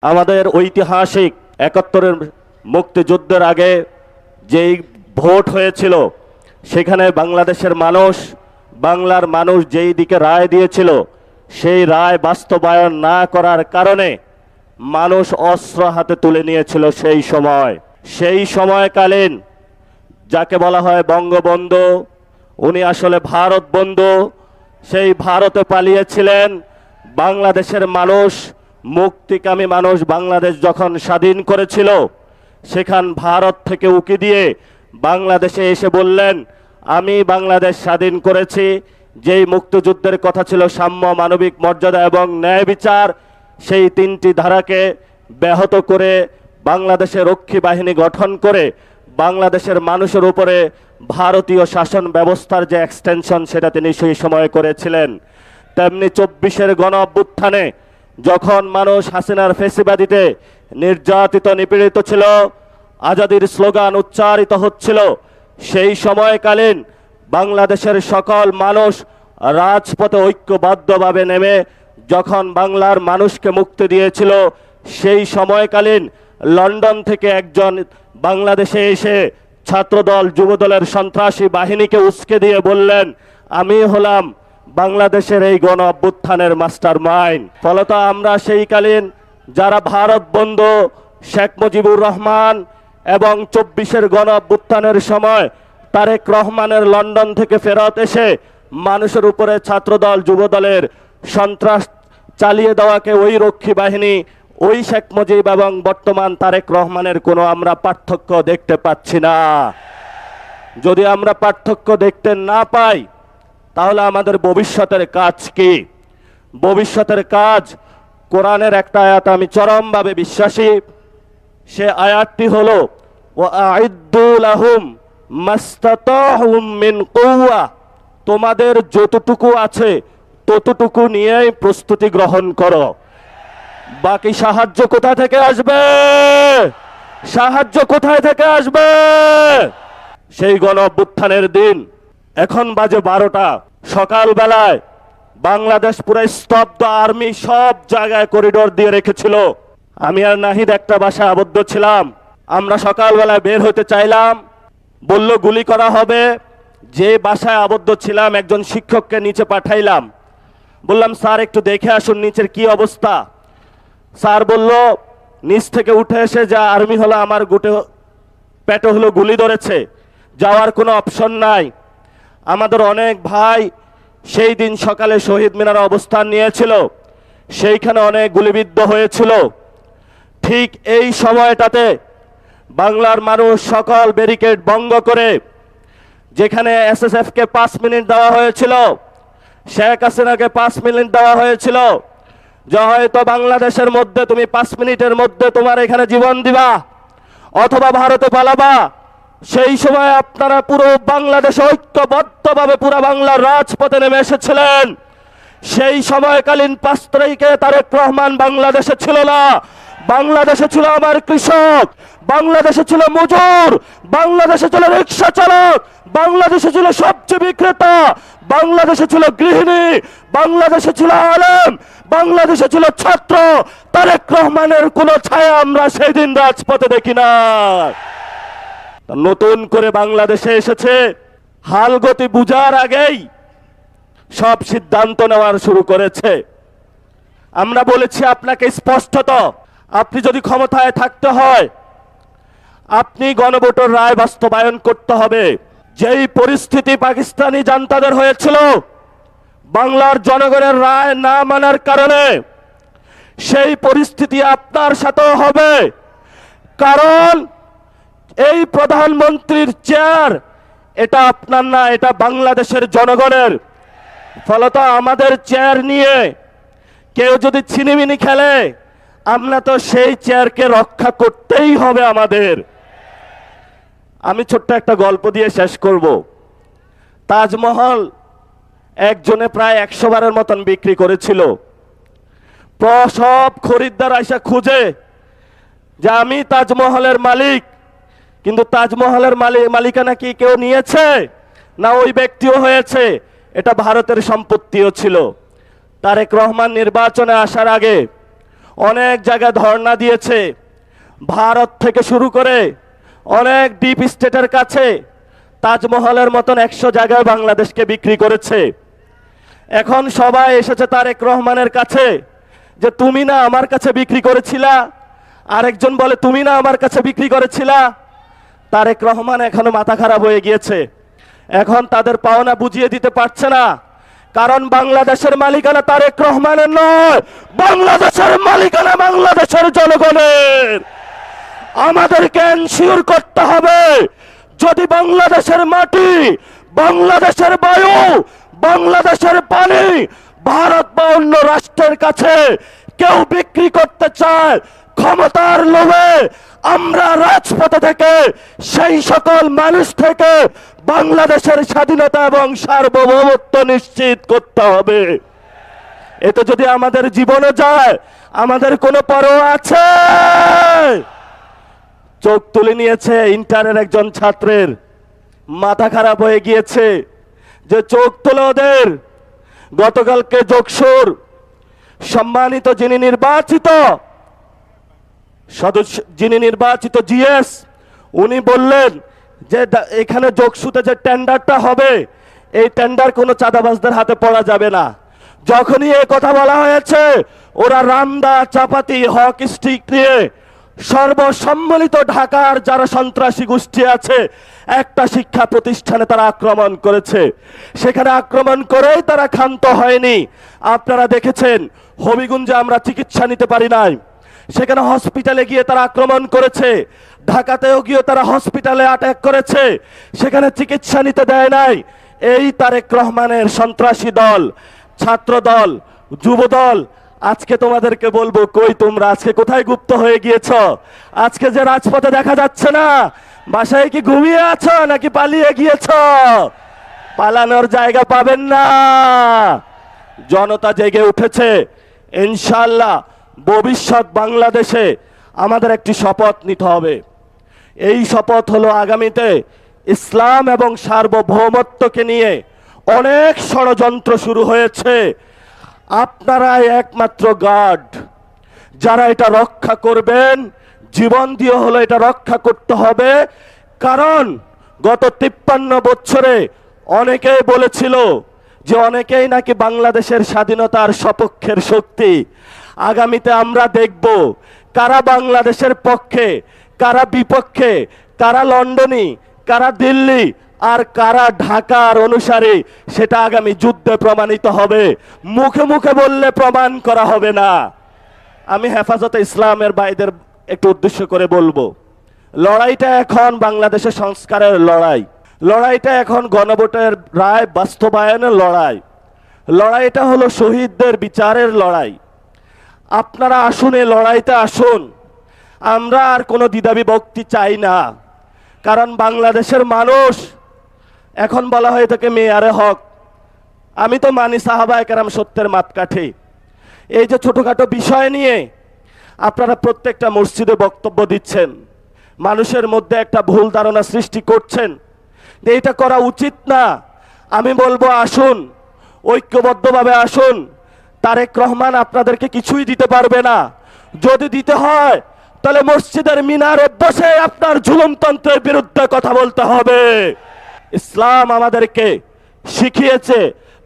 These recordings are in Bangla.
আমাদের ঐতিহাসিক ৭১-এর মুক্তিযুদ্ধের আগে যেই ভোট হয়েছিল সেখানে বাংলার মানুষ যেই দিকে রায় দিয়েছিল সেই রায় বাস্তবায়ন না করার কারণে মানুষ অস্ত্র হাতে তুলে নিয়েছিল। সেই সময়কালীন যাকে বলা হয় বঙ্গবন্ধু, উনি আসলে ভারত বন্ধু। সেই ভারতে পালিয়েছিলেন। বাংলাদেশের মানুষ, মুক্তিকামী মানুষ বাংলাদেশ যখন স্বাধীন করেছিল, সেখান ভারত থেকে উকি দিয়ে বাংলাদেশে এসে বললেন, আমি বাংলাদেশ স্বাধীন করেছি। যেই মুক্তিযুদ্ধের কথা ছিল সাম্য, মানবিক মর্যাদা এবং ন্যায় বিচার, সেই তিনটি ধারাকে ব্যাহত করে বাংলাদেশে রক্ষী বাহিনী গঠন করে বাংলাদেশের মানুষের উপরে ভারতীয় শাসন ব্যবস্থার যে এক্সটেনশন সেটা তিনি সেই সময় করেছিলেন। তেমনি ২৪-এর গণ অভ্যুত্থানে যখন মানুষ হাসিনার ফেসিবাদীতে নির্যাতিত নিপীড়িত ছিল, আজাদির স্লোগান উচ্চারিত হচ্ছিল, সেই সময়কালীন বাংলাদেশের সকল মানুষ রাজপথে ঐক্যবদ্ধভাবে নেমে যখন বাংলার মানুষকে মুক্তি দিয়েছিল, সেই সময়কালীন লন্ডন থেকে একজন বাংলাদেশে এসে ছাত্রদল যুবদলের সন্ত্রাসী বাহিনীকে উস্কে দিয়ে বললেন, আমি হলাম বাংলাদেশের এই গণ অভ্যুত্থানের মাস্টার মাইন্ড। ফলত আমরা সেইকালীন যারা ভারত বন্ধু শেখ মুজিবুর রহমান এবং ২৪-এর গণ অভ্যুত্থানের সময় তারেক রহমানের লন্ডন থেকে ফেরত এসে মানুষের উপরে ছাত্রদল যুবদলের সন্ত্রাস চালিয়ে দেওয়াকে ওই রক্ষী বাহিনী, ওই শেখ মুজিব এবং বর্তমান তারেক রহমানের কোনো আমরা পার্থক্য দেখতে পাচ্ছি না। যদি আমরা পার্থক্য দেখতে না পাই, তাহলে আমাদের ভবিষ্যতের কাজ কি? ভবিষ্যতের কাজ, কোরআনের একটা আয়াত আমি চরমভাবে বিশ্বাসী। সে আয়াতটি হলো, ওয়াআইদ্দু লাহুম মাস্তাতাহুম মিন কুওয়া, তোমাদের যতটুকু আছে ততটুকু নিয়েই প্রস্তুতি গ্রহণ করো। বাকি সাহায্য কোথা থেকে আসবে? সাহায্য কোথায় থেকে আসবে? সেই গণ অভ্যুত্থানের দিন, এখন বাজে ১২টা, সকালবেলায় বাংলাদেশ পুরো স্তব্ধ, আর্মি সব জায়গায় করিডোর দিয়ে রেখেছিল। আমি আর নাহিদ একটা বাসায় আবদ্ধ ছিলাম। আমরা সকালবেলায় বের হতে চাইলাম, বলল গুলি করা হবে। যে বাসায় আবদ্ধ ছিলাম একজন শিক্ষককে নিচে পাঠাইলাম, বললাম স্যার একটু দেখে আসুন নিচের কি অবস্থা। স্যার বলল, নিচ থেকে উঠে এসে যা আর্মি হলো আমার পেটে হলো গুলি ধরেছে, যাওয়ার কোনো অপশন নাই। আমাদের অনেক ভাই সেই দিন সকালে শহীদ মিনারে অবস্থান নিয়েছিল, সেইখানে অনেক গুলিবিদ্ধ হয়েছিল। ঠিক এই সময়টাতে বাংলার মানুষ সকল ব্যারিকেড ভঙ্গ করে, যেখানে এসএসএফ কে 5 মিনিট দেওয়া হয়েছিল, শেখ হাসিনাকে 5 মিনিট দেওয়া হয়েছিল, যে হয়তো বাংলাদেশের মধ্যে তুমি 5 মিনিটের মধ্যে তোমার এখানে জীবন দিবা অথবা ভারতে পালাবা। সেই সময় আপনারা পুরো বাংলাদেশে ঐক্যবদ্ধভাবে পুরো বাংলার রাজপথে নেমে এসেছিলেন। সেই সময়কালীন 5 তারিখে তারেক রহমান বাংলাদেশে ছিল না। বাংলাদেশে ছিল আমার কৃষক, বাংলাদেশে ছিল মজুর, বাংলাদেশে ছিল রিক্সা চালক, বাংলাদেশে ছিল সবজি বিক্রেতা, বাংলাদেশে ছিল গৃহিণী, বাংলাদেশে ছিল আলেম, বাংলাদেশে ছিল ছাত্র। তারেক রহমানের কোনো ছায়া আমরা সেই দিন রাজপথে দেখি না। নতুন করে বাংলাদেশে এসেছে, হালগতি বুঝার আগেই সব সিদ্ধান্ত নেওয়ার শুরু করেছে। আমরা বলেছি আপনাকে স্পষ্টত, আপনি যদি ক্ষমতায় থাকতে হয় আপনি গণভোটের রায় বাস্তবায়ন করতে হবে। যেই পরিস্থিতি পাকিস্তানি জান্তাদের হয়েছিল বাংলার জনগণের রায় না মানার কারণে, সেই পরিস্থিতি আপনার সাথেও হবে। কারণ এই প্রধানমন্ত্রীর চেয়ার এটা আপনার না, এটা বাংলাদেশের জনগণের। ফলত আমাদের চেয়ার নিয়ে কেউ যদি ছিনিমিনি খেলে, আমরা তো সেই চেয়ারকে রক্ষা করতেই হবে আমাদের। আমি ছোট্ট একটা গল্প দিয়ে শেষ করব। তাজমহল একজনে প্রায় 100 বারের মতন বিক্রি করেছিল। সব খরিদ্দার আইসা খুঁজে যে আমি তাজমহলের মালিক, কিন্তু তাজমহলের মালিকানা কি কেউ নিয়েছে? না, ওই ব্যক্তিও হয়েছে, এটা ভারতের সম্পত্তিও ছিল। তারেক রহমান নির্বাচনে আসার আগে অনেক জায়গায় ধর্ণা দিয়েছে, ভারত থেকে শুরু করে অনেক ডিপ স্টেটের কাছে তাজমহলের মতন 100 জায়গায় বাংলাদেশকে বিক্রি করেছে। এখন সবাই এসেছে তারেক রহমানের কাছে যে তুমি না আমার কাছে বিক্রি করেছিলা, আরেকজন বলে তুমি না আমার কাছে বিক্রি করেছিলা। তারেক রহমান এখনো মাথা খারাপ হয়ে গিয়েছে, এখন তাদের পাওনা বুঝিয়ে দিতে পারছে না, কারণ বাংলাদেশের মালিকানা তারেক রহমানের নয়, বাংলাদেশের মালিকানা বাংলাদেশের জনগণের। আমাদেরকে এনশিওর করতে হবে যদি বাংলাদেশের মাটি, বাংলাদেশের বায়ু, বাংলাদেশের পানি ভারত বা অন্য রাষ্ট্রের কাছে কেউ বিক্রি করতে চায়, ক্ষমতার লোভে আমরা রাজপথে থেকে সেই সকল মানুষ থেকে বাংলাদেশের স্বাধীনতা এবং সার্বভৌমত্ব নিশ্চিত করতে হবে। এতে যদি আমাদের জীবনে যায়, আমাদের কোনো পরোয়া আছে? চোখ তুলে নিয়েছে ইন্টারের একজন ছাত্রের, মাথা খারাপ হয়ে গিয়েছে যে চোখ তুলে ওদের। গতকালকে যোগসুর সম্মানিত যিনি নির্বাচিত জিএস, উনি বললেন যে এখানে যোগসুতে যে টেন্ডারটা হবে এই টেন্ডার কোনো চাঁদাবাজদের হাতে পড়া যাবে না। যখনই এই কথা বলা হয়েছে, ওরা রামদা, চাপাতি, হক স্টিক নিয়ে সর্বসম্মিলিত ঢাকার যারা সন্ত্রাসী গোষ্ঠী আছে একটা শিক্ষা প্রতিষ্ঠানে তারা আক্রমণ করেছে। সেখানে আক্রমণ করেই তারা ক্ষান্ত হয়নি। আপনারা দেখেছেন হবিগঞ্জে আমরা চিকিৎসা নিতে পারি নাই, সেখানে হসপিটালে গিয়ে তারা আক্রমণ করেছে। ঢাকাতেও গিয়ে তারা হসপিটালে অ্যাটাক করেছে, সেখানে চিকিৎসা নিতে দেয় নাই। এই তারেক রহমানের সন্ত্রাসী দল, ছাত্র দল, যুব দল, আজকে তোমাদেরকে বলবো কই তোমরা আজকে কোথায় গুপ্ত হয়ে গিয়েছ? আজকে যে রাজপথে দেখা যাচ্ছে না, বাসায় কি ঘুমিয়ে আছো নাকি পালিয়ে গিয়েছ? পালানোর জায়গা পাবেন না। জনতা জেগে উঠেছে। ইনশাআল্লাহ ভবিষ্যৎ বাংলাদেশে আমাদের একটি শপথ নিতে হবে। এই শপথ হলো আগামীতে ইসলাম এবং সার্বভৌমত্বকে নিয়ে অনেক ষড়যন্ত্র শুরু হয়েছে। আপনারাই একমাত্র গার্ড, যারা এটা রক্ষা করবেন। জীবন দিয়ে হলো এটা রক্ষা করতে হবে, কারণ গত 53 বছরে অনেকেই বলেছিল যে অনেকেই নাকি বাংলাদেশের স্বাধীনতার সপক্ষের শক্তি। আগামীতে আমরা দেখব কারা বাংলাদেশের পক্ষে, কারা বিপক্ষে, কারা লন্ডনী, কারা দিল্লি আর কারা ঢাকার অনুসারী, সেটা আগামী যুদ্ধে প্রমাণিত হবে। মুখে মুখে বললে প্রমাণ করা হবে না। আমি হেফাজতে ইসলামের ভাইদের একটু উদ্দেশ্য করে বলবো, লড়াইটা এখন বাংলাদেশের সংস্কারের লড়াই, লড়াইটা এখন গণভোটের রায় বাস্তবায়নের লড়াই, লড়াইটা হলো শহীদদের বিচারের লড়াই। আপনারা আসুন, এই লড়াইতে আসুন। আমরা আর কোনো দ্বিধাবিভক্তি চাই না, কারণ বাংলাদেশের মানুষ এখন বলা হয়ে থাকে মেয়ারে হক। আমি তো মানি সাহাবায়ে কেরাম সত্যের মাপকাঠি। এই যে ছোটখাটো বিষয় নিয়ে আপনারা প্রত্যেকটা মসজিদে বক্তব্য দিচ্ছেন, মানুষের মধ্যে একটা ভুল ধারণা সৃষ্টি করছেন, এইটা করা উচিত না। আমি বলবো আসুন, ঐক্যবদ্ধভাবে আসুন। তারেক রহমান আপনাদেরকে কিছুই দিতে পারবে না। যদি দিতে হয় তাহলে মসজিদের মিনারে বসে আপনার জুলুমতন্ত্রের বিরুদ্ধে কথা বলতে হবে। ইসলাম আমাদেরকে শিখিয়েছে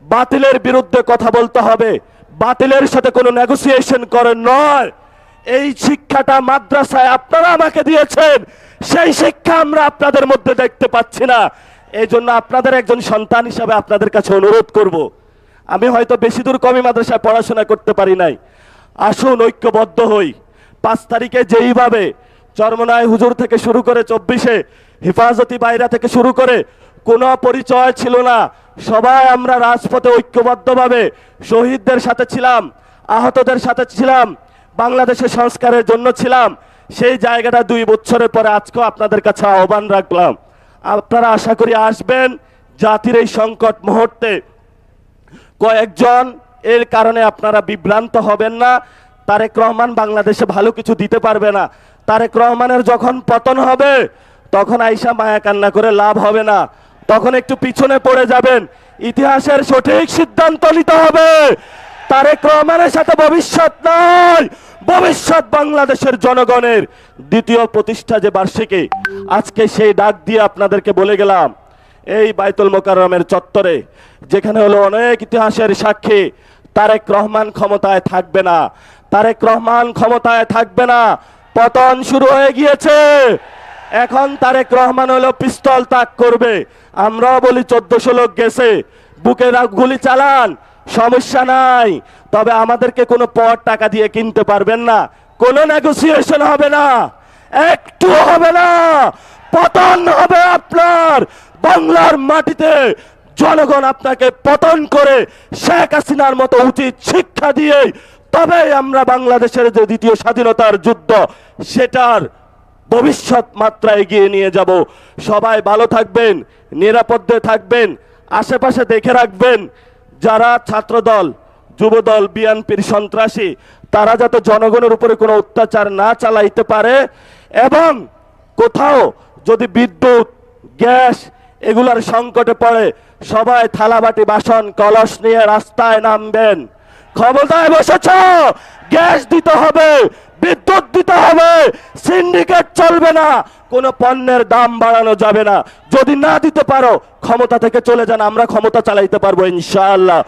বাতিলের বিরুদ্ধে কথা বলতে হবে, বাতিলের সাথে কোনো নেগোসিয়েশন করে নয়। এই শিক্ষাটা মাদ্রাসায় আপনারা আমাকে দিয়েছেন, সেই শিক্ষা আমরা আপনাদের মধ্যে দেখতে পাচ্ছি না। এই জন্য আপনাদের একজন সন্তান হিসাবে আপনাদের কাছে অনুরোধ করব, আমি হয়তো বেশি দূর কমই মাদ্রাসায় পড়াশোনা করতে পারি নাই, আসুন ঐক্যবদ্ধ হই। 5 তারিখে যেইভাবে চরমনায় হুজুর থেকে শুরু করে 24-এ হেফাজতি বাইরা থেকে শুরু করে কোনো পরিচয় ছিল না, সবাই আমরা রাজপথে ঐক্যবদ্ধভাবে শহীদদের সাথে ছিলাম, আহতদের সাথে ছিলাম, বাংলাদেশের সংস্কারের জন্য ছিলাম। সেই জায়গাটা 2 বছরের পরে আজকেও আপনাদের কাছে আহ্বান রাখলাম, আপনারা আশা করি আসবেন। জাতির এই সংকট মুহূর্তে কয়েকজন এর কারণে আপনারা বিভ্রান্ত হবেন না। তারেক রহমান বাংলাদেশে ভালো কিছু দিতে পারবে না। তারেক রহমানের যখন পতন হবে তখন আইসা মায়া কান্না করে লাভ হবে না, তখন একটু পিছনে পড়ে যাবেন। ইতিহাসের সঠিক সিদ্ধান্ত নিতে হবে। তারেক রহমানের সাথে ভবিষ্যৎ নয়, ভবিষ্যৎ বাংলাদেশের জনগণের দ্বিতীয় প্রতিষ্ঠা যে বার্ষিকী, আজকে সেই ডাক দিয়ে আপনাদেরকে বলে গেলাম এই বাইতুল মোকাররমের চত্বরে, যেখানে হলো অনেক ইতিহাসের সাক্ষী। তারেক রহমান ক্ষমতায় থাকবে না, তারেক রহমান ক্ষমতায় থাকবে না, পতন শুরু হয়ে গিয়েছে। এখন তারেক রহমান হলো পিস্তল তাক করবে। আমরাও বলি 1400 লোক গেছে, বুকে গুলি চালান, সমস্যা নাই। তবে আমাদেরকে কোনো পর টাকা দিয়ে কিনতে পারবেন না, কোনো নেগোসিয়েশন হবে না, একটু হবে না। পতন হবে আপনার বাংলার মাটিতে। জনগণ আপনাকে পতন করে শেখ হাসিনার মতো উচিত শিক্ষা দিয়ে তবে আমরা বাংলাদেশের যে দ্বিতীয় স্বাধীনতার যুদ্ধ, সেটার ভবিষ্যৎ মাত্রা এগিয়ে নিয়ে যাব। সবাই ভালো থাকবেন, নিরাপদে থাকবেন, আশেপাশে দেখে রাখবেন যারা ছাত্রদল, যুবদল, বিএনপির সন্ত্রাসী, তারা যাতে জনগণের উপরে কোনো অত্যাচার না চালাইতে পারে। এবং কোথাও যদি বিদ্যুৎ, গ্যাস এগুলার সংকটে পড়ে, সবাই থালাবাটি, বাসন, কলস নিয়ে রাস্তায় নামবেন। ক্ষমতায় বসেছ, গ্যাস দিতে হবে, বিদ্যুৎ দিতে হবে, সিন্ডিকেট চলবে না, কোনো পণ্যের দাম বাড়ানো যাবে না। যদি না দিতে পারো ক্ষমতা থেকে চলে যান, আমরা ক্ষমতা চালাইতে পারবো ইনশাআল্লাহ।